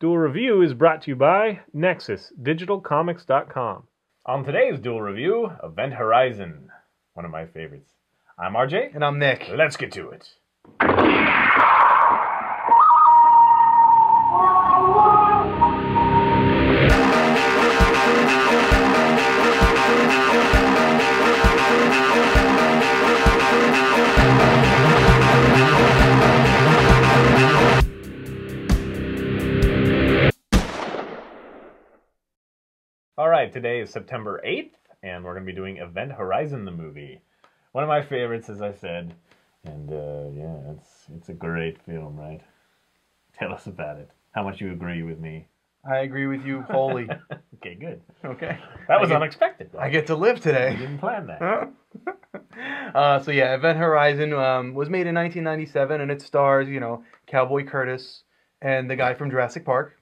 Duel Review is brought to you by NexusDigitalComics.com. On today's Duel Review, Event Horizon, one of my favorites. I'm RJ. And I'm Nick. Let's get to it. Alright, today is September 8th, and we're going to be doing Event Horizon, the movie. One of my favorites, as I said, and yeah, it's a great film, right? Tell us about it. How much you agree with me? I agree with you wholly. Okay, good. Okay. That was unexpected, though. I get to live today. I didn't plan that. So yeah, Event Horizon was made in 1997, and it stars, Cowboy Curtis and the guy from Jurassic Park.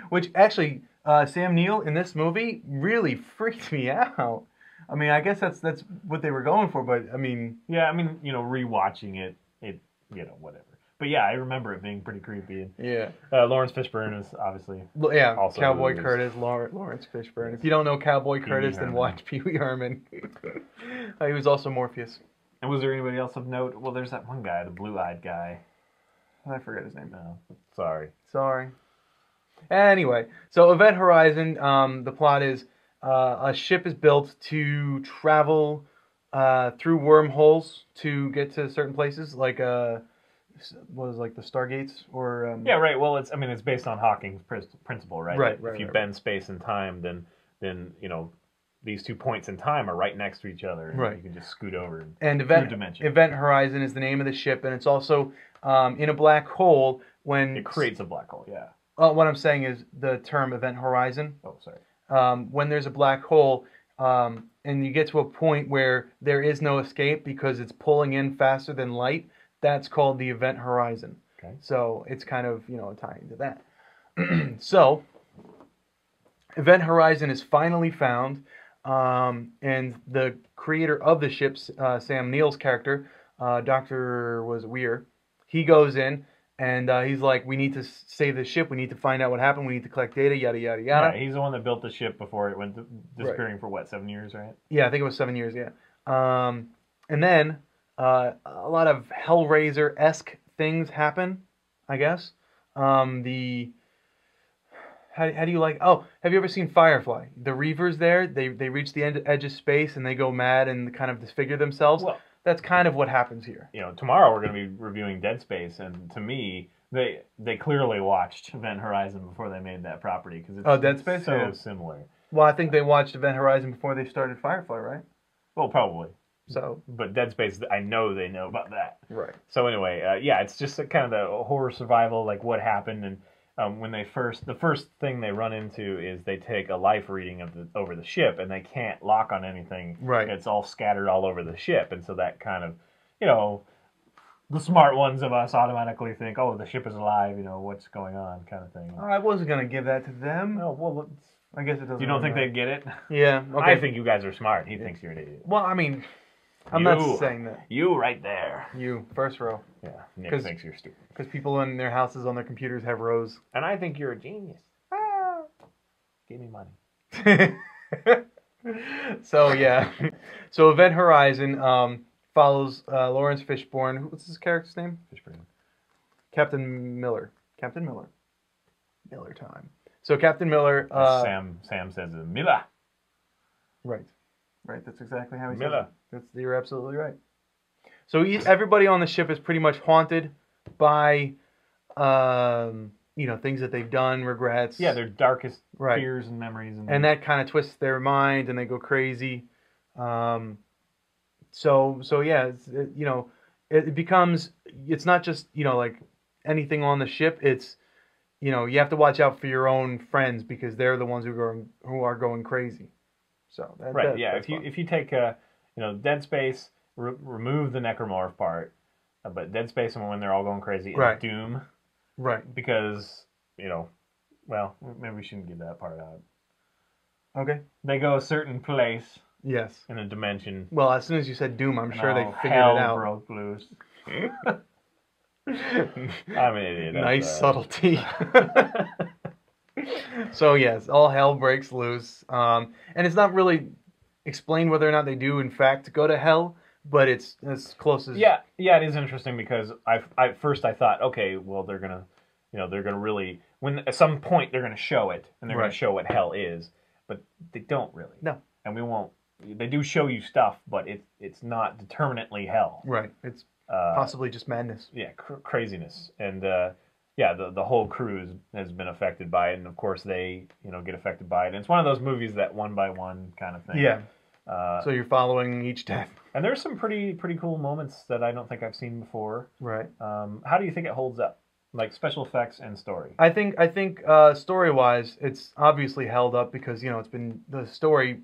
Which actually, Sam Neill in this movie really freaked me out. I mean, I guess that's what they were going for, but I mean... Yeah, I mean, rewatching it, whatever. But yeah, I remember it being pretty creepy. Yeah. Lawrence Fishburne is obviously... Yeah, also Cowboy Curtis, Lawrence Fishburne. If you don't know Cowboy Curtis, then watch Pee Wee Herman. He was also Morpheus. And was there anybody else of note? Well, there's that one guy, the blue-eyed guy. I forget his name. No, sorry. Anyway, so Event Horizon, the plot is a ship is built to travel through wormholes to get to certain places, like the Stargates or... Yeah, right. Well, it's based on Hawking's principle, right? Right. If you bend space and time, then these 2 points in time are right next to each other, and right. You can just scoot over and dimension. Event Horizon is the name of the ship, and it's also in a black hole when... It creates a black hole, yeah. What I'm saying is the term Event Horizon. Oh, sorry. When there's a black hole, and you get to a point where there is no escape because it's pulling in faster than light, that's called the Event Horizon. Okay. So it's kind of, tying to that. So, Event Horizon is finally found, and the creator of the ship, Sam Neill's character, Dr. Weir, he goes in, and he's like, we need to save the ship, we need to find out what happened, we need to collect data, yada, yada, yada. Yeah, he's the one that built the ship before it went disappearing for, 7 years, right? Yeah, I think it was 7 years, yeah. And then a lot of Hellraiser-esque things happen, I guess. How do you like... Oh, have you ever seen Firefly? The Reavers there, they reach the edge of space and they go mad and kind of disfigure themselves. Well, that's kind of what happens here. Tomorrow we're going to be reviewing Dead Space, and to me, they clearly watched Event Horizon before they made that property, because it's Dead Space? So similar. Well, I think they watched Event Horizon before they started Firefly, right? Well, probably. So, but Dead Space, I know they know about that. Right. So anyway, yeah, it's just kind of the horror survival, like what happened, and when the first thing they run into is they take a life reading over the ship, and they can't lock on anything. Right. It's all scattered all over the ship, and so that kind of, the smart ones of us automatically think, oh, the ship is alive, what's going on, kind of thing. I wasn't gonna give that to them. Oh, well, I guess it doesn't. You don't think they'd get it? Yeah. Okay. I think you guys are smart. He thinks you're an idiot. Well, I mean, I'm not saying that. You right there. You, first row. Yeah, Nick thinks you're stupid. Because people in their houses on their computers have rows. And I think you're a genius. Ah. Give me money. So, yeah. So, Event Horizon follows Lawrence Fishburne. What's his character's name? Fishburne. Captain Miller. Captain Miller. Miller time. So, Captain Miller... Sam says Miller. Right. Right, that's exactly how he Miller. says it. You're absolutely right. So everybody on the ship is pretty much haunted by, things that they've done, regrets. Yeah, their darkest fears and memories. And that kind of twists their mind, and they go crazy. So yeah, it becomes, it's not just, like anything on the ship. It's, you have to watch out for your own friends, because they're the ones who are going crazy. So if you take Dead Space, remove the necromorph part, but Dead Space and when they're all going crazy, and Doom, right? Because well, maybe we shouldn't give that part out. Okay. They go a certain place. Yes. In a dimension. Well, as soon as you said Doom, I'm sure they figured hell it out. Broke loose. I'm an idiot. Nice subtlety. So yes, all hell breaks loose, and it's not really explained whether or not they do in fact go to hell, but it's as close as Yeah, it is interesting because at first I thought, okay, well they're gonna really when at some point they're gonna show it and they're Right. gonna show what hell is, but they don't really. No. And we won't. They do show you stuff, but it's not determinately hell. right. It's possibly just madness. Yeah, craziness, and yeah, the whole crew has been affected by it, and of course they get affected by it. And it's one of those movies that one by one kind of thing. Yeah. Uh, So you're following each death. and there's some pretty cool moments that I don't think I've seen before. Right. How do you think it holds up, like special effects and story? I think story wise, it's obviously held up because it's been the story.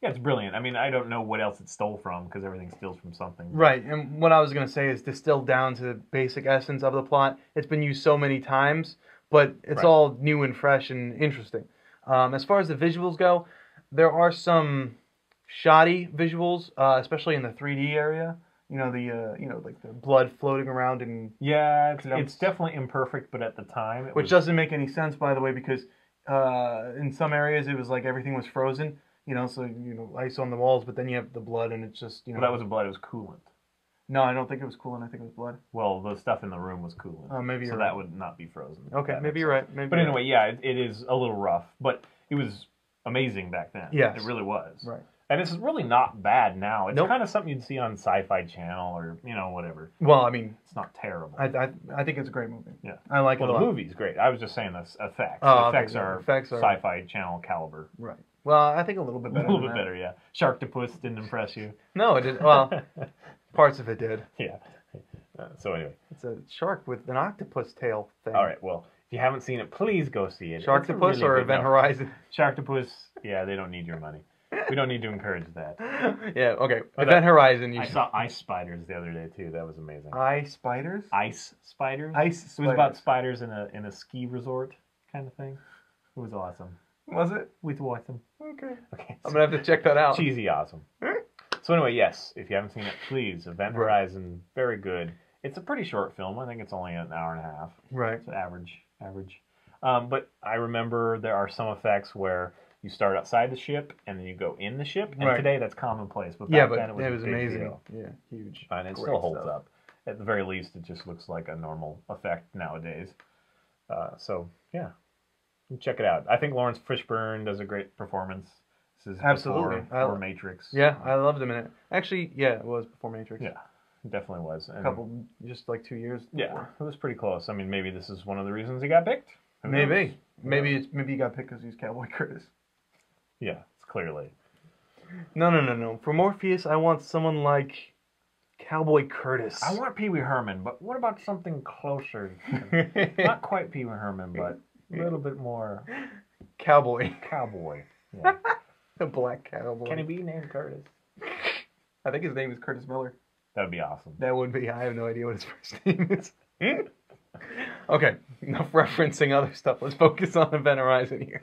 Yeah, it's brilliant. I mean, I don't know what else it stole from because everything steals from something. Right, and what I was going to say is distilled down to the basic essence of the plot. It's been used so many times, but it's Right. all new and fresh and interesting. As far as the visuals go, there are some shoddy visuals, especially in the 3D area. Like the blood floating around and Yeah, it's Lumps. definitely imperfect, but at the time, which doesn't make any sense, by the way, because in some areas it was like everything was frozen. So ice on the walls, but then you have the blood, and it's just But that wasn't blood; it was coolant. No, I don't think it was coolant. I think it was blood. Well, the stuff in the room was coolant. Oh, maybe so you're that right. would not be frozen. Okay, That maybe makes you're sense. right. Maybe But you're anyway, yeah, it is a little rough, but it was amazing back then. Yes. It really was. right. And it's really not bad now. It's Nope. kind of something you'd see on Sci-Fi Channel or whatever. Well, I mean, It's not terrible. I think it's a great movie. Yeah. I like Well, it a the lot. movie's great. I was just saying the effects. Oh, The okay, effects, yeah, are effects are- Sci-Fi Channel caliber. Right. Well, I think a little bit A better. little than bit that. better, yeah. Sharktopus didn't impress you. No, it didn't. Well, parts of it did. Yeah. So anyway. It's a shark with an octopus tail thing. All right. Well, if you haven't seen it, please go see it. It's a Sharktopus really or good- Event no, Horizon? Sharktopus. Yeah, they don't need your money. We don't need to encourage that. Yeah. Okay. But Event Horizon. You I should. saw ice spiders the other day too. That was amazing. Eye spiders. Ice spiders. Ice It was about spiders. spiders in a ski resort kind of thing. It was awesome. Was it? With awesome. Okay. Okay. I'm gonna have to check that out. Cheesy awesome. So anyway, yes, if you haven't seen it, please. Event Right. Horizon, very good. It's a pretty short film. I think it's only an hour and a half. Right. It's average. But I remember there are some effects where you start outside the ship and then you go in the ship. And Right. today that's commonplace. But Yeah, back but then it was a big amazing. deal. Yeah, huge. And it Great still holds stuff. up. At the very least, it just looks like a normal effect nowadays. So, yeah. Check it out. I think Lawrence Fishburne does a great performance. This is Absolutely. before Matrix. Yeah, I loved him in it. Actually, yeah, it was before Matrix. Yeah, it definitely was. A And couple, just like 2 years. yeah, before. it was pretty close. I mean, maybe this is one of the reasons he got picked. Who knows? Maybe. Maybe he got picked because he's Cowboy Curtis. Yeah, it's clearly. No. For Morpheus, I want someone like Cowboy Curtis. I want Pee Wee Herman, but what about something closer? Not quite Pee Wee Herman, but a little bit more Cowboy. cowboy. Yeah. A black cowboy. Can he be named Curtis? I think his name is Curtis Miller. That would be awesome. That would be. I have no idea what his first name is. Okay, enough referencing other stuff. Let's focus on Event Horizon here.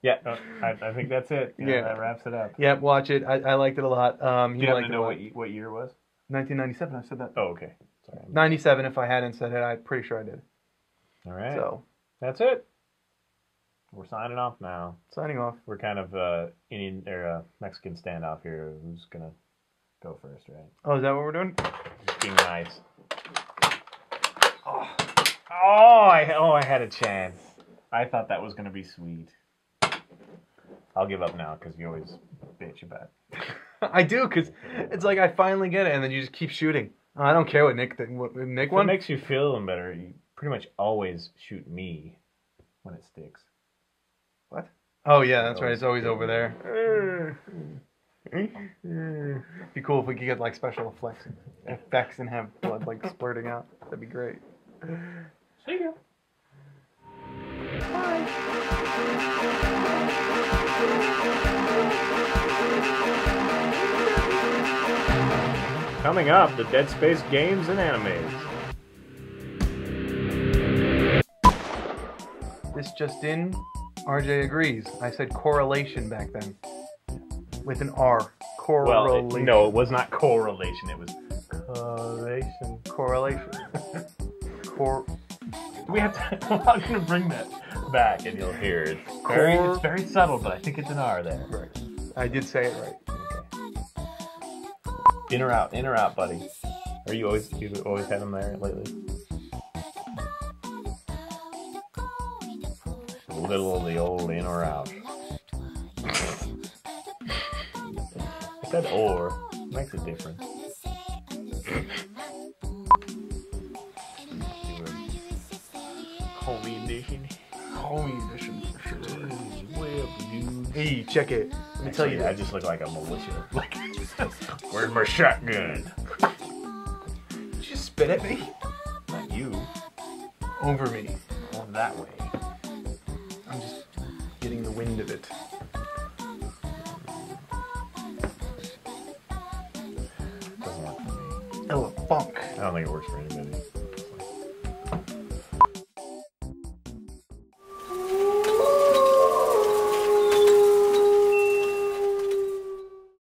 Yeah, I think that's it. Yeah. That wraps it up. Yeah, watch it. I liked it a lot. Do you happen liked to it a know lot. what year it was? 1997. I said that. Oh, okay. Sorry. 97. If I hadn't said it, I'm pretty sure I did. All right. So, That's it. We're signing off now. signing off. We're kind of Indian or Mexican standoff here. Who's gonna go first, right? Oh, is that what we're doing? Just being nice. I had a chance. I thought that was gonna be sweet. I'll give up now because you always bitch about it. I do, because it's like I finally get it, and then you just keep shooting. I don't care what Nick Nick If it won. makes you feel better, you pretty much always shoot me when it sticks. What? Oh yeah, that's right. It's always over there. Be cool if we could get like special effects and have blood like splurting out. That'd be great. See ya. Coming up, the Dead Space games and animes. This just in, RJ agrees. I said correlation back then. With an R. Correlation. Well, no, it was not correlation. It was correlation. Correlation. Core. We have to. I'm not gonna bring that back, and you'll hear it. It's very subtle, but I think it's an R there. Right. I did say it right. Okay. In or out, buddy. Are you always had them there lately? A little of the old in or out. I said or. Makes a difference. Homie edition. Homie edition for sure. Way up, dude. Hey, check it. Let me tell you. I just look like a militia. Like, where's my shotgun? Did you just spit at me? Not you. Over me. Going that way. I'm just getting the wind of it. Doesn't work for me. Oh, funk. I don't think it works for anybody.